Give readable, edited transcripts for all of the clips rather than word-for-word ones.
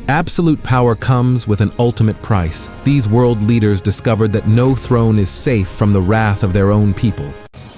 Absolute power comes with an ultimate price. These world leaders discovered that no throne is safe from the wrath of their own people.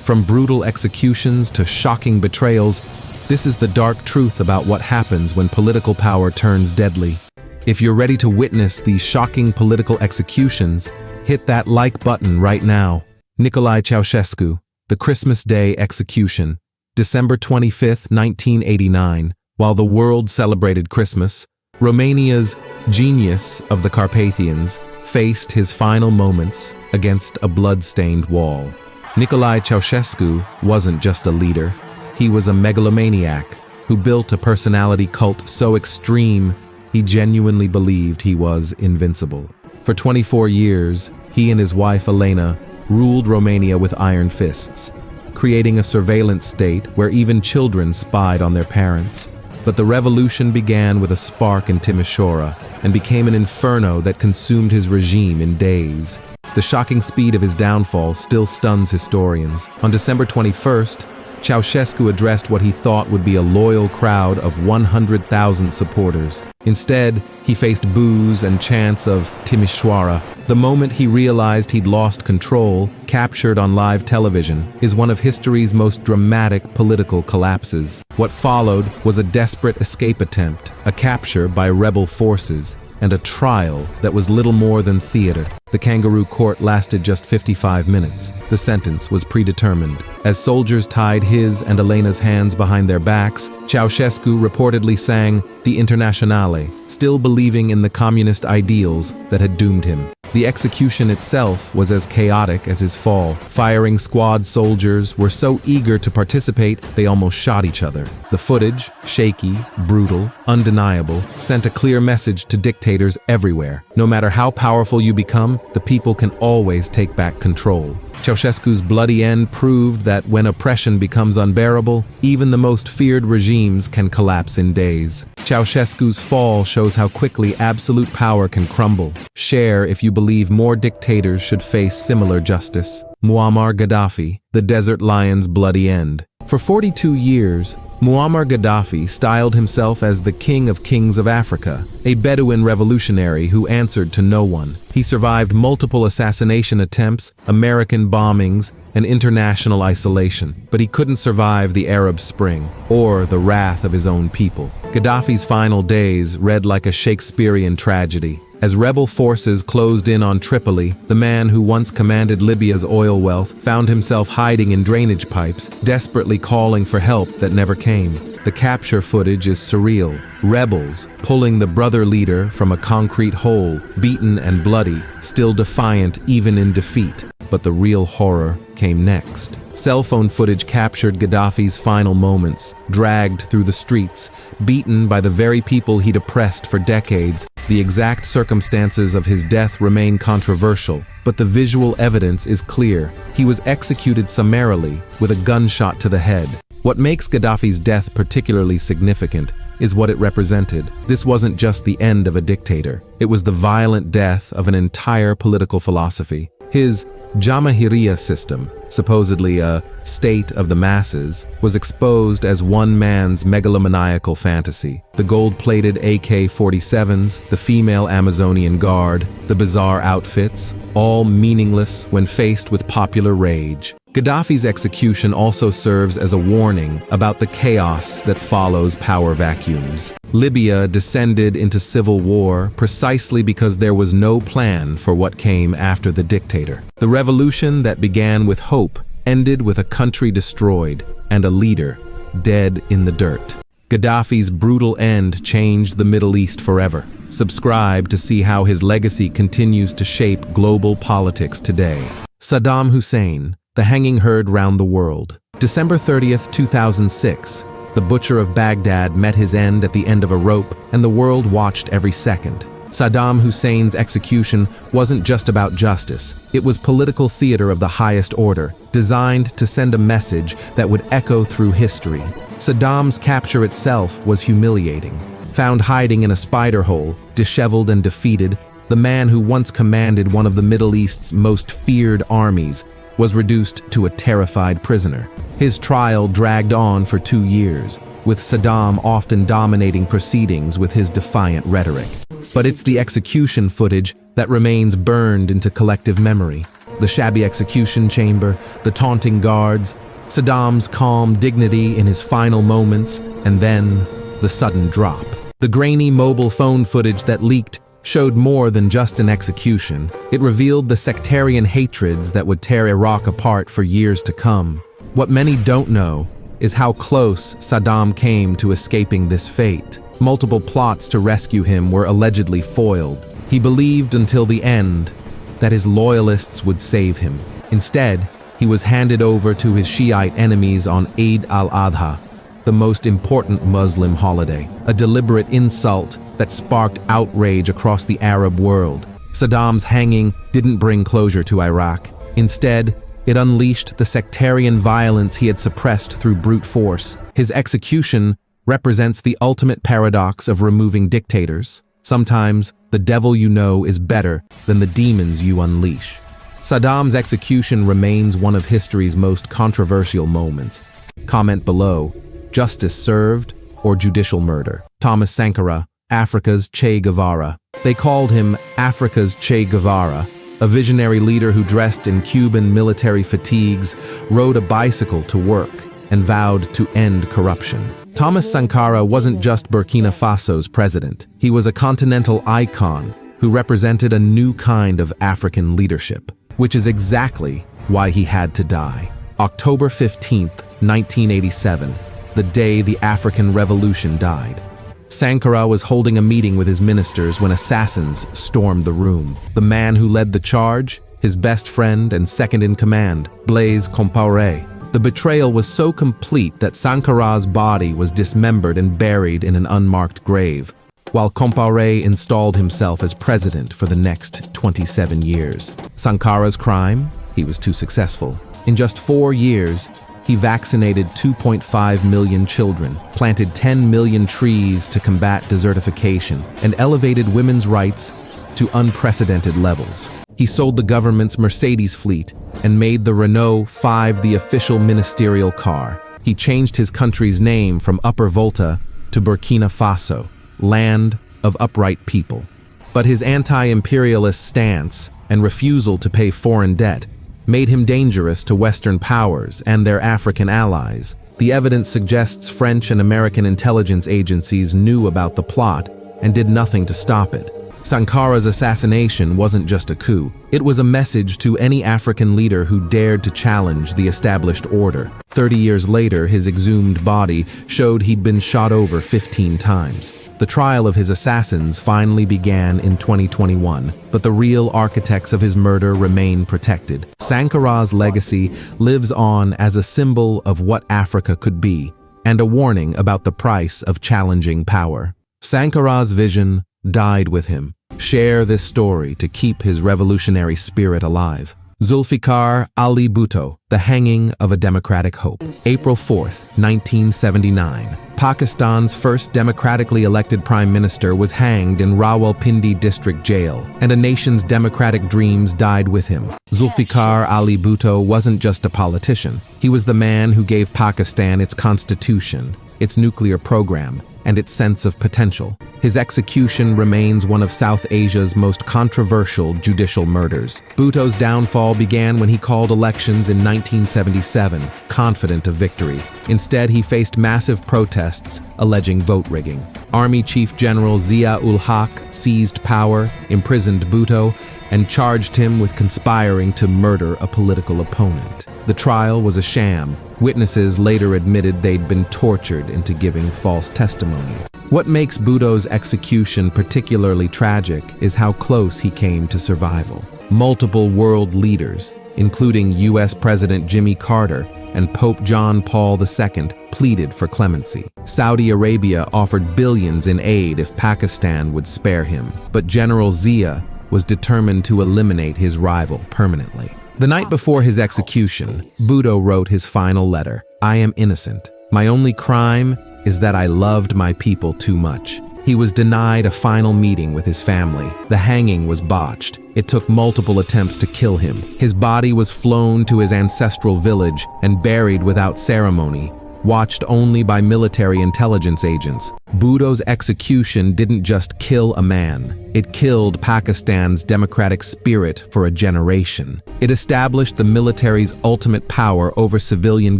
From brutal executions to shocking betrayals, this is the dark truth about what happens when political power turns deadly. If you're ready to witness these shocking political executions, hit that like button right now. Nicolae Ceaușescu, the Christmas Day execution, December 25, 1989. While the world celebrated Christmas, Romania's genius of the Carpathians faced his final moments against a blood-stained wall. Nicolae Ceaușescu wasn't just a leader, he was a megalomaniac who built a personality cult so extreme he genuinely believed he was invincible. For 24 years, he and his wife Elena ruled Romania with iron fists, creating a surveillance state where even children spied on their parents. But the revolution began with a spark in Timișoara and became an inferno that consumed his regime in days. The shocking speed of his downfall still stuns historians. On December 21st, Ceaușescu addressed what he thought would be a loyal crowd of 100,000 supporters. Instead, he faced boos and chants of Timișoara. The moment he realized he'd lost control, captured on live television, is one of history's most dramatic political collapses. What followed was a desperate escape attempt, a capture by rebel forces, and a trial that was little more than theater. The kangaroo court lasted just 55 minutes. The sentence was predetermined. As soldiers tied his and Elena's hands behind their backs, Ceaușescu reportedly sang the Internationale, still believing in the communist ideals that had doomed him. The execution itself was as chaotic as his fall. Firing squad soldiers were so eager to participate, they almost shot each other. The footage, shaky, brutal, undeniable, sent a clear message to dictators everywhere. No matter how powerful you become, the people can always take back control. Ceaușescu's bloody end proved that when oppression becomes unbearable, even the most feared regimes can collapse in days. Ceaușescu's fall shows how quickly absolute power can crumble. Share if you believe more dictators should face similar justice. Muammar Gaddafi, the desert lion's bloody end. For 42 years, Muammar Gaddafi styled himself as the King of Kings of Africa, a Bedouin revolutionary who answered to no one. He survived multiple assassination attempts, American bombings, and international isolation, but he couldn't survive the Arab Spring or the wrath of his own people. Gaddafi's final days read like a Shakespearean tragedy. As rebel forces closed in on Tripoli, the man who once commanded Libya's oil wealth found himself hiding in drainage pipes, desperately calling for help that never came. The capture footage is surreal. Rebels pulling the brother leader from a concrete hole, beaten and bloody, still defiant even in defeat. But the real horror came next. Cell phone footage captured Gaddafi's final moments, dragged through the streets, beaten by the very people he'd oppressed for decades. The exact circumstances of his death remain controversial, but the visual evidence is clear. He was executed summarily with a gunshot to the head. What makes Gaddafi's death particularly significant is what it represented. This wasn't just the end of a dictator. It was the violent death of an entire political philosophy. His Jamahiriya system, supposedly a state of the masses, was exposed as one man's megalomaniacal fantasy. The gold-plated AK-47s, the female Amazonian guard, the bizarre outfits, all meaningless when faced with popular rage. Gaddafi's execution also serves as a warning about the chaos that follows power vacuums. Libya descended into civil war precisely because there was no plan for what came after the dictator. The revolution that began with hope ended with a country destroyed and a leader dead in the dirt. Gaddafi's brutal end changed the Middle East forever. Subscribe to see how his legacy continues to shape global politics today. Saddam Hussein, the hanging herd round the world. December 30th, 2006. The butcher of Baghdad met his end at the end of a rope, and the world watched every second. Saddam Hussein's execution wasn't just about justice. It was political theater of the highest order, designed to send a message that would echo through history. Saddam's capture itself was humiliating. Found hiding in a spider hole, disheveled and defeated, the man who once commanded one of the Middle East's most feared armies was reduced to a terrified prisoner. His trial dragged on for 2 years. with Saddam often dominating proceedings with his defiant rhetoric. But it's the execution footage that remains burned into collective memory. The shabby execution chamber, the taunting guards, Saddam's calm dignity in his final moments, and then the sudden drop. The grainy mobile phone footage that leaked showed more than just an execution. It revealed the sectarian hatreds that would tear Iraq apart for years to come. What many don't know is how close Saddam came to escaping this fate. Multiple plots to rescue him were allegedly foiled. He believed until the end that his loyalists would save him. Instead, he was handed over to his Shiite enemies on Eid al-Adha, the most important Muslim holiday, a deliberate insult that sparked outrage across the Arab world. Saddam's hanging didn't bring closure to Iraq. Instead, it unleashed the sectarian violence he had suppressed through brute force. His execution represents the ultimate paradox of removing dictators. Sometimes, the devil you know is better than the demons you unleash. Saddam's execution remains one of history's most controversial moments. Comment below: justice served or judicial murder? Thomas Sankara, Africa's Che Guevara. They called him Africa's Che Guevara, a visionary leader who dressed in Cuban military fatigues, rode a bicycle to work, and vowed to end corruption. Thomas Sankara wasn't just Burkina Faso's president. He was a continental icon who represented a new kind of African leadership, which is exactly why he had to die. October 15th, 1987, the day the African Revolution died. Sankara was holding a meeting with his ministers when assassins stormed the room. The man who led the charge, his best friend and second-in-command, Blaise Compaoré. The betrayal was so complete that Sankara's body was dismembered and buried in an unmarked grave, while Compaoré installed himself as president for the next 27 years. Sankara's crime? He was too successful. In just 4 years, he vaccinated 2.5 million children, planted 10 million trees to combat desertification, and elevated women's rights to unprecedented levels. He sold the government's Mercedes fleet and made the Renault 5 the official ministerial car. He changed his country's name from Upper Volta to Burkina Faso, land of upright people. But his anti-imperialist stance and refusal to pay foreign debt made him dangerous to Western powers and their African allies. The evidence suggests French and American intelligence agencies knew about the plot and did nothing to stop it. Sankara's assassination wasn't just a coup. It was a message to any African leader who dared to challenge the established order. 30 years later, his exhumed body showed he'd been shot over 15 times. The trial of his assassins finally began in 2021, but the real architects of his murder remain protected. Sankara's legacy lives on as a symbol of what Africa could be, and a warning about the price of challenging power. Sankara's vision died with him. Share this story to keep his revolutionary spirit alive. Zulfikar Ali Bhutto, The Hanging of a Democratic Hope. April 4th, 1979. Pakistan's first democratically elected prime minister was hanged in Rawalpindi district jail, and a nation's democratic dreams died with him. Zulfikar Ali Bhutto wasn't just a politician. He was the man who gave Pakistan its constitution, its nuclear program, and its sense of potential. His execution remains one of South Asia's most controversial judicial murders. Bhutto's downfall began when he called elections in 1977, confident of victory. Instead, he faced massive protests alleging vote rigging. Army Chief General Zia-ul-Haq seized power, imprisoned Bhutto, and charged him with conspiring to murder a political opponent. The trial was a sham. Witnesses later admitted they'd been tortured into giving false testimony. What makes Bhutto's execution particularly tragic is how close he came to survival. Multiple world leaders, including U.S. President Jimmy Carter and Pope John Paul II, pleaded for clemency. Saudi Arabia offered billions in aid if Pakistan would spare him, but General Zia was determined to eliminate his rival permanently. The night before his execution, Bhutto wrote his final letter. "I am innocent. My only crime is that I loved my people too much." He was denied a final meeting with his family. The hanging was botched. It took multiple attempts to kill him. His body was flown to his ancestral village and buried without ceremony, watched only by military intelligence agents. Bhutto's execution didn't just kill a man, it killed Pakistan's democratic spirit for a generation. It established the military's ultimate power over civilian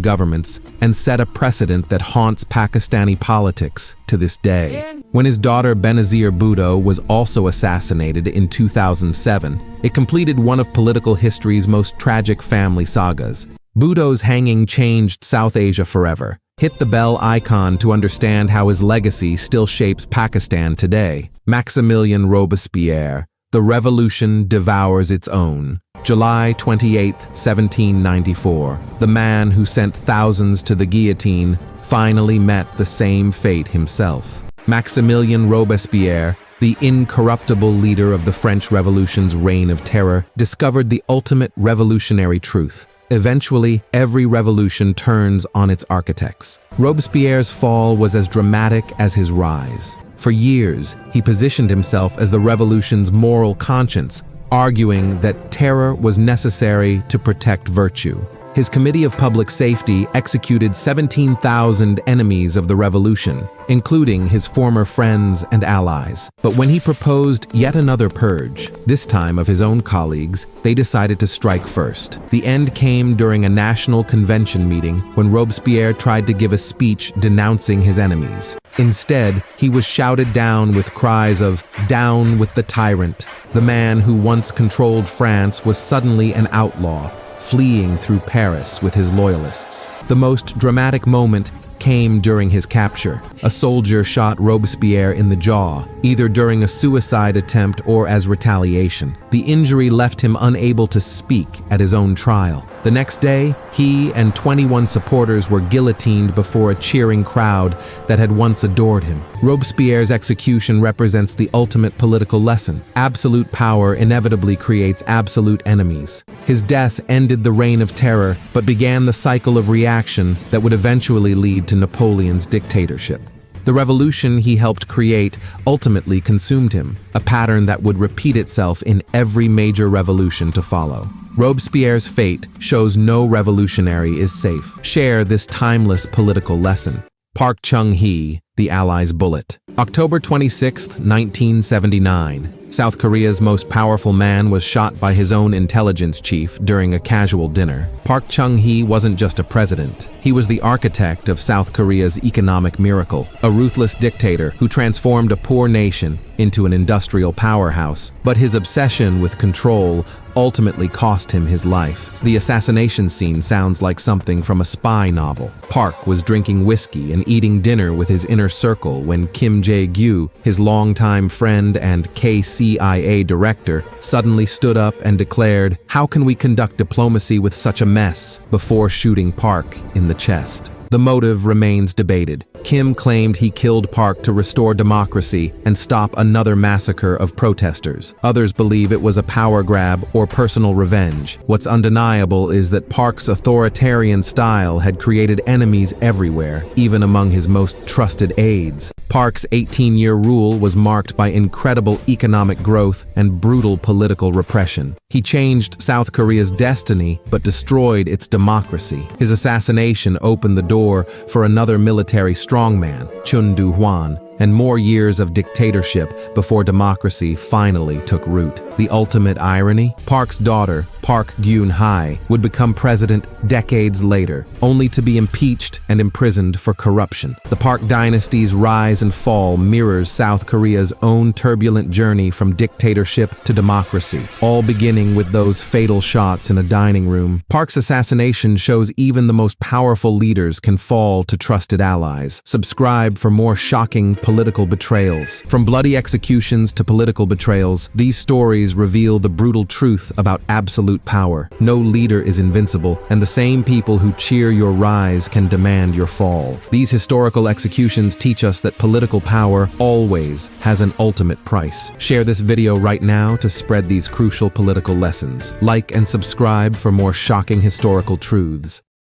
governments and set a precedent that haunts Pakistani politics to this day. When his daughter Benazir Bhutto was also assassinated in 2007, it completed one of political history's most tragic family sagas. Bhutto's hanging changed South Asia forever. Hit the bell icon to understand how his legacy still shapes Pakistan today. Maximilien Robespierre, the revolution devours its own. July 28, 1794, the man who sent thousands to the guillotine finally met the same fate himself. Maximilien Robespierre, the incorruptible leader of the French Revolution's reign of terror, discovered the ultimate revolutionary truth. Eventually, every revolution turns on its architects. Robespierre's fall was as dramatic as his rise. For years, he positioned himself as the revolution's moral conscience, arguing that terror was necessary to protect virtue. His Committee of Public Safety executed 17,000 enemies of the revolution, including his former friends and allies. But when he proposed yet another purge, this time of his own colleagues, they decided to strike first. The end came during a national convention meeting when Robespierre tried to give a speech denouncing his enemies. Instead, he was shouted down with cries of "Down with the tyrant." The man who once controlled France was suddenly an outlaw, fleeing through Paris with his loyalists. The most dramatic moment came during his capture. A soldier shot Robespierre in the jaw, either during a suicide attempt or as retaliation. The injury left him unable to speak at his own trial. The next day, he and 21 supporters were guillotined before a cheering crowd that had once adored him. Robespierre's execution represents the ultimate political lesson. Absolute power inevitably creates absolute enemies. His death ended the reign of terror, but began the cycle of reaction that would eventually lead to Napoleon's dictatorship. The revolution he helped create ultimately consumed him, a pattern that would repeat itself in every major revolution to follow. Robespierre's fate shows no revolutionary is safe. Share this timeless political lesson. Park Chung-hee, the Allies' bullet. October 26, 1979. South Korea's most powerful man was shot by his own intelligence chief during a casual dinner. Park Chung-hee wasn't just a president. He was the architect of South Korea's economic miracle, a ruthless dictator who transformed a poor nation into an industrial powerhouse. But his obsession with control ultimately cost him his life. The assassination scene sounds like something from a spy novel. Park was drinking whiskey and eating dinner with his inner circle when Kim Jae-gyu, his longtime friend and CIA director, suddenly stood up and declared, "How can we conduct diplomacy with such a mess?" before shooting Park in the chest. The motive remains debated. Kim claimed he killed Park to restore democracy and stop another massacre of protesters. Others believe it was a power grab or personal revenge. What's undeniable is that Park's authoritarian style had created enemies everywhere, even among his most trusted aides. Park's 18-year rule was marked by incredible economic growth and brutal political repression. He changed South Korea's destiny but destroyed its democracy. His assassination opened the door for another military strongman, Chun Do-hwan, and more years of dictatorship before democracy finally took root. The ultimate irony? Park's daughter, Park Chung-hee, would become president decades later, only to be impeached and imprisoned for corruption. The Park dynasty's rise and fall mirrors South Korea's own turbulent journey from dictatorship to democracy, all beginning with those fatal shots in a dining room. Park's assassination shows even the most powerful leaders can fall to trusted allies. Subscribe for more shocking political betrayals. From bloody executions to political betrayals, these stories reveal the brutal truth about absolute power. No leader is invincible, and the same people who cheer your rise can demand your fall. These historical executions teach us that political power always has an ultimate price. Share this video right now to spread these crucial political lessons. Like and subscribe for more shocking historical truths.